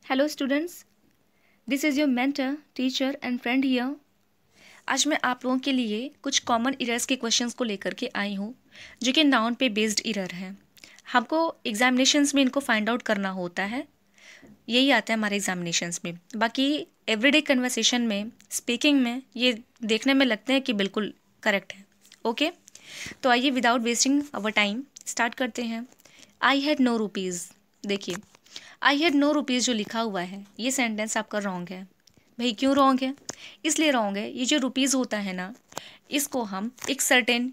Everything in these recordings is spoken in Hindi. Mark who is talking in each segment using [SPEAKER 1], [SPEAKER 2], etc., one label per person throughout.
[SPEAKER 1] Hello students, this is your mentor, teacher and friend here. आज मैं आप लोगों के लिए कुछ कॉमन इरर्स के क्वेश्चंस को लेकर के आई हूँ, जो कि नाउन पे बेस्ड इरर हैं। हमको एग्जामिनेशंस में इनको फाइंड आउट करना होता है, यही आता है हमारे एग्जामिनेशंस में। बाकी एवरीडे कन्वर्सेशन में, स्पीकिंग में ये देखने में लगते हैं कि बिल्कुल करेक्ट है। ओके, तो आइए without wasting our time start करते हैं। I had no rupees. देखिए, आई हैड नो रुपीज़ जो लिखा हुआ है, ये सेंटेंस आपका रॉन्ग है। भाई क्यों रॉन्ग है? इसलिए रॉन्ग है, ये जो रुपीज़ होता है ना, इसको हम एक सर्टेन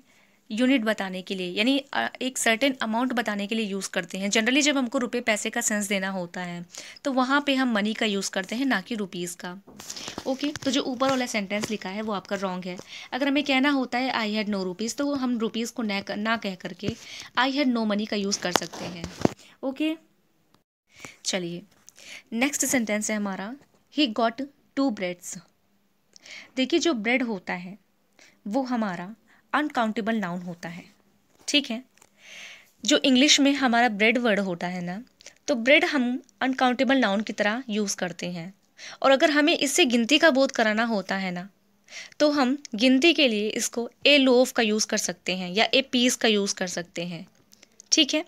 [SPEAKER 1] यूनिट बताने के लिए, यानी एक सर्टेन अमाउंट बताने के लिए यूज़ करते हैं। जनरली जब हमको रुपए पैसे का सेंस देना होता है तो वहाँ पे हम मनी का यूज़ करते हैं, ना कि रुपीज़ का। ओके, तो जो ऊपर वाला सेंटेंस लिखा है वो आपका रॉन्ग है। अगर हमें कहना होता है आई हैड नो रुपीज़, तो हम रुपीज़ को ना कह करके आई हैड नो मनी का यूज़ कर सकते हैं। ओके, चलिए नेक्स्ट सेंटेंस है हमारा, ही गॉट 2 ब्रेड्स। देखिए, जो ब्रेड होता है वो हमारा अनकाउंटेबल नाउन होता है, ठीक है। जो इंग्लिश में हमारा ब्रेड वर्ड होता है ना, तो ब्रेड हम अनकाउंटेबल नाउन की तरह यूज़ करते हैं। और अगर हमें इससे गिनती का बोध कराना होता है ना, तो हम गिनती के लिए इसको ए लोफ का यूज़ कर सकते हैं या ए पीस का यूज़ कर सकते हैं, ठीक है।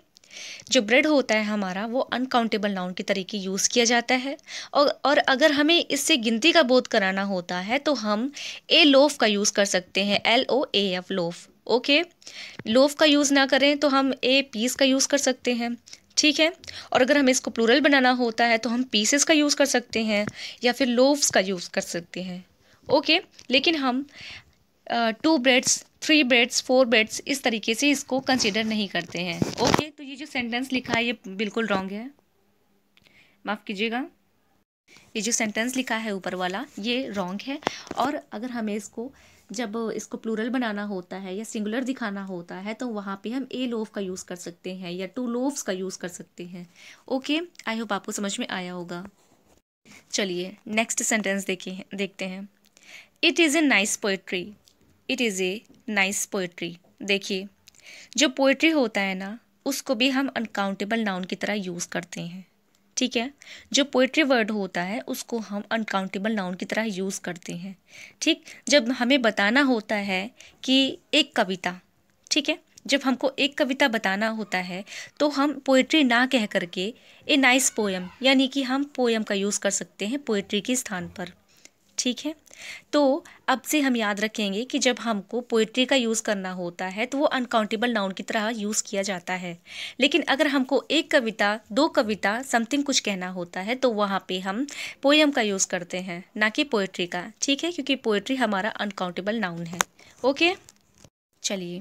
[SPEAKER 1] जो ब्रेड होता है हमारा, वो अनकाउंटेबल नाउन के तरीके यूज़ किया जाता है। और अगर हमें इससे गिनती का बोध कराना होता है तो हम ए लोफ का यूज़ कर सकते हैं, LOAF लोफ। ओके, लोफ का यूज़ ना करें तो हम ए पीस का यूज़ कर सकते हैं, ठीक है। और अगर हमें इसको प्लूरल बनाना होता है तो हम पीसेस का यूज़ कर सकते हैं या फिर लोव्स का यूज़ कर सकते हैं। ओके, लेकिन हम 2 ब्रेड्स, 3 ब्रेड्स, 4 ब्रेड्स इस तरीके से इसको कंसिडर नहीं करते हैं। ओके, तो ये जो सेंटेंस लिखा है ये बिल्कुल रॉन्ग है, माफ़ कीजिएगा। ये जो सेंटेंस लिखा है ऊपर वाला, ये रॉन्ग है। और अगर हमें इसको, जब इसको प्लूरल बनाना होता है या सिंगुलर दिखाना होता है, तो वहाँ पे हम ए लोफ का यूज़ कर सकते हैं या 2 लोव्स का यूज़ कर सकते हैं। ओके, आई होप आपको समझ में आया होगा। चलिए नेक्स्ट सेंटेंस देखते हैं। It is a nice poetry. It is a nice poetry. देखिए, जो पोएट्री होता है ना, उसको भी हम अनकाउंटेबल नाउन की तरह यूज़ करते हैं, ठीक है। जो पोएट्री वर्ड होता है उसको हम अनकाउंटेबल नाउन की तरह यूज़ करते हैं, ठीक। जब हमें बताना होता है कि एक कविता, ठीक है, जब हमको एक कविता बताना होता है तो हम पोएट्री ना कह करके ए नाइस पोएम, यानी कि हम पोएम का यूज़ कर सकते हैं पोएट्री के स्थान पर, ठीक है। तो अब से हम याद रखेंगे कि जब हमको पोइट्री का यूज़ करना होता है तो वो अनकाउंटेबल नाउन की तरह यूज़ किया जाता है। लेकिन अगर हमको एक कविता, 2 कविता, समथिंग कुछ कहना होता है तो वहाँ पे हम पोएम का यूज़ करते हैं, ना कि पोइट्री का, ठीक है, क्योंकि पोइट्री हमारा अनकाउंटेबल नाउन है। ओके, चलिए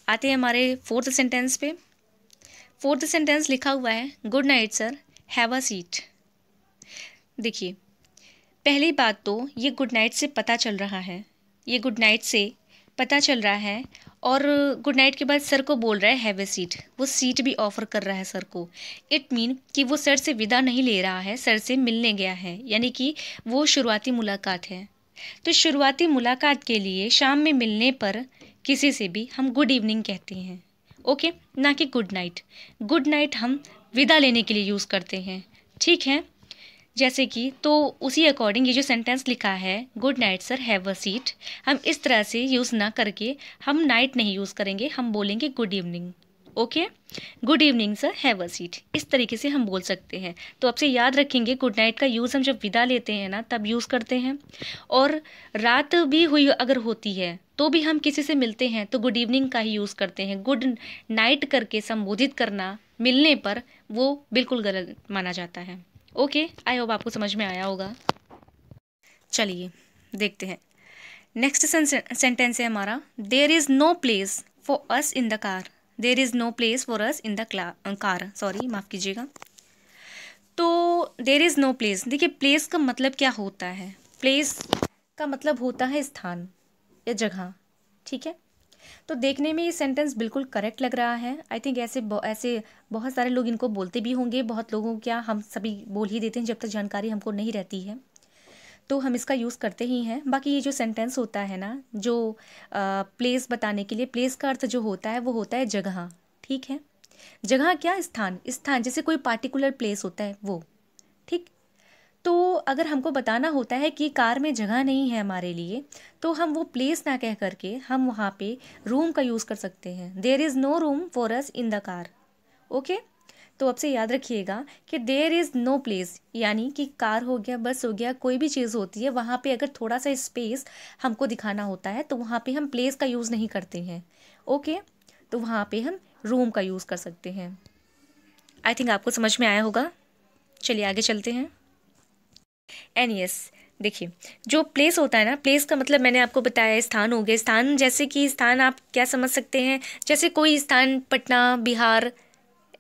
[SPEAKER 1] आते हैं हमारे फोर्थ सेंटेंस पे। फोर्थ सेंटेंस लिखा हुआ है, good night sir, have a seat. देखिए, पहली बात तो ये गुड नाइट से पता चल रहा है, ये गुड नाइट से पता चल रहा है। और गुड नाइट के बाद सर को बोल रहा है हैव ए सीट, वो सीट भी ऑफर कर रहा है सर को। इट मीन कि वो सर से विदा नहीं ले रहा है, सर से मिलने गया है, यानी कि वो शुरुआती मुलाकात है। तो शुरुआती मुलाकात के लिए शाम में मिलने पर किसी से भी हम गुड इवनिंग कहते हैं, ओके, ना कि गुड नाइट। गुड नाइट हम विदा लेने के लिए यूज़ करते हैं, ठीक है। जैसे कि, तो उसी अकॉर्डिंग ये जो सेंटेंस लिखा है, good night sir, have a seat, हम इस तरह से यूज़ ना करके हम नाइट नहीं यूज़ करेंगे, हम बोलेंगे good evening. Okay, good evening sir, have a seat, इस तरीके से हम बोल सकते हैं। तो आपसे याद रखेंगे, गुड नाइट का यूज़ हम जब विदा लेते हैं ना तब यूज़ करते हैं। और रात भी हुई अगर होती है तो भी हम किसी से मिलते हैं तो गुड इवनिंग का ही यूज़ करते हैं। गुड नाइट करके संबोधित करना मिलने पर वो बिल्कुल गलत माना जाता है। ओके, आई होप आपको समझ में आया होगा। चलिए देखते हैं, नेक्स्ट सेंटेंस है हमारा, there is no place for us in the car. There is no place for us in the car, sorry माफ़ कीजिएगा। तो देयर इज़ नो प्लेस, देखिए प्लेस का मतलब क्या होता है? प्लेस का मतलब होता है स्थान या जगह, ठीक है। तो देखने में ये सेंटेंस बिल्कुल करेक्ट लग रहा है। आई थिंक ऐसे बहुत सारे लोग इनको बोलते भी होंगे, बहुत लोगों क्या हम सभी बोल ही देते हैं जब तक जानकारी हमको नहीं रहती है, तो हम इसका यूज़ करते ही हैं। बाकी ये जो सेंटेंस होता है ना, जो प्लेस बताने के लिए, प्लेस का अर्थ जो होता है वो होता है जगह, ठीक है। जगह क्या? स्थान, स्थान, जैसे कोई पार्टिकुलर प्लेस होता है वो, ठीक। तो अगर हमको बताना होता है कि कार में जगह नहीं है हमारे लिए, तो हम वो प्लेस ना कह करके हम वहाँ पे रूम का यूज़ कर सकते हैं। There is no room for us in the car. Okay, तो अब से याद रखिएगा कि देयर इज़ नो प्लेस, यानी कि कार हो गया, बस हो गया, कोई भी चीज़ होती है, वहाँ पे अगर थोड़ा सा स्पेस हमको दिखाना होता है तो वहाँ पे हम प्लेस का यूज़ नहीं करते हैं। ओके, तो वहाँ पे हम रूम का यूज़ कर सकते हैं। आई थिंक आपको समझ में आया होगा। चलिए आगे चलते हैं। एंड यस, देखिए, जो प्लेस होता है ना, प्लेस का मतलब मैंने आपको बताया स्थान हो गया। स्थान जैसे कि स्थान आप क्या समझ सकते हैं, जैसे कोई स्थान पटना, बिहार,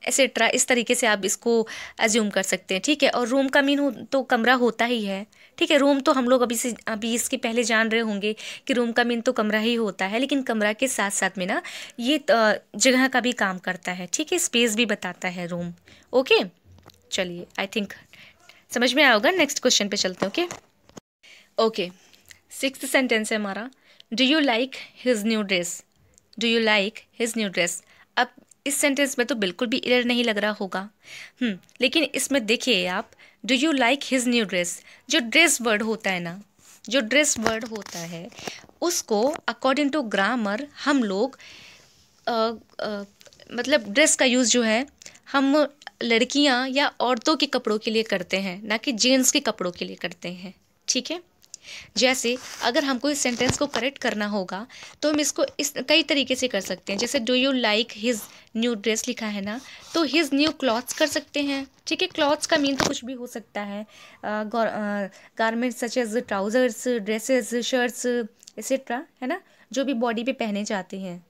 [SPEAKER 1] एसेट्रा, इस तरीके से आप इसको एज्यूम कर सकते हैं। ठीक है, और रूम का मीन हो तो कमरा होता ही है। ठीक है, रूम तो हम लोग अभी इसके पहले जान रहे होंगे कि रूम का मीन तो कमरा ही होता है, लेकिन कमरा के साथ साथ में ना ये जगह का भी काम करता है। ठीक है, स्पेस भी बताता है रूम। ओके, चलिए आई थिंक समझ में आया होगा। नेक्स्ट क्वेश्चन पे चलते हैं। ओके, सिक्स्थ सेंटेंस है हमारा, do you like his new dress. Do you like his new dress. अब इस सेंटेंस में तो बिल्कुल भी एरर नहीं लग रहा होगा। लेकिन इसमें देखिए आप, do you like his new dress, जो ड्रेस वर्ड होता है ना, जो ड्रेस वर्ड होता है उसको अकॉर्डिंग टू ग्रामर हम लोग मतलब ड्रेस का यूज़ जो है हम लड़कियां या औरतों के कपड़ों के लिए करते हैं, ना कि जेंट्स के कपड़ों के लिए करते हैं। ठीक है, जैसे अगर हमको इस सेंटेंस को करेक्ट करना होगा तो हम इसको इस कई तरीके से कर सकते हैं। जैसे do you like his new dress लिखा है ना, तो हिज न्यू क्लॉथ्स कर सकते हैं। ठीक है, क्लॉथ्स का मीन तो कुछ भी हो सकता है, garments such as trousers, dresses, shirts etcetera, है ना, जो भी बॉडी पे पहने जाते हैं।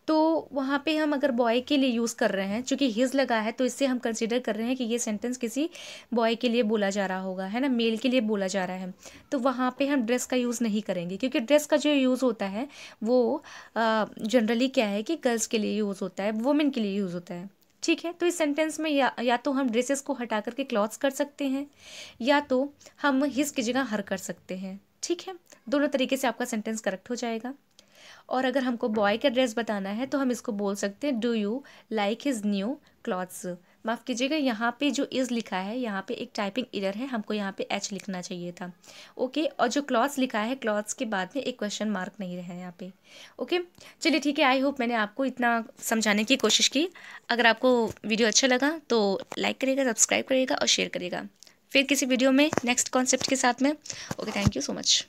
[SPEAKER 1] तो वहाँ पे हम अगर बॉय के लिए यूज़ कर रहे हैं, चूँकि हिज लगा है तो इससे हम कंसिडर कर रहे हैं कि ये सेंटेंस किसी बॉय के लिए बोला जा रहा होगा, है ना, मेल के लिए बोला जा रहा है। तो वहाँ पे हम ड्रेस का यूज़ नहीं करेंगे, क्योंकि ड्रेस का जो यूज़ होता है वो जनरली क्या है कि गर्ल्स के लिए यूज़ होता है, वुमेन के लिए यूज़ होता है। ठीक है, तो इस सेंटेंस में या तो हम ड्रेसेस को हटा करके क्लॉथ्स कर सकते हैं, या तो हम हिज की जगह हर कर सकते हैं। ठीक है, दोनों तरीके से आपका सेंटेंस करेक्ट हो जाएगा। और अगर हमको बॉय का ड्रेस बताना है तो हम इसको बोल सकते हैं, do you like his new clothes. माफ़ कीजिएगा, यहाँ पे जो इज़ लिखा है यहाँ पे एक टाइपिंग एरर है, हमको यहाँ पे एच लिखना चाहिए था। ओके, और जो क्लॉथ्स लिखा है, क्लॉथ्स के बाद में एक क्वेश्चन मार्क नहीं रहा है यहाँ पे। ओके, चलिए ठीक है, आई होप मैंने आपको इतना समझाने की कोशिश की। अगर आपको वीडियो अच्छा लगा तो लाइक करिएगा, सब्सक्राइब करिएगा और शेयर करिएगा। फिर किसी वीडियो में नेक्स्ट कॉन्सेप्ट के साथ में। Okay, thank you so much.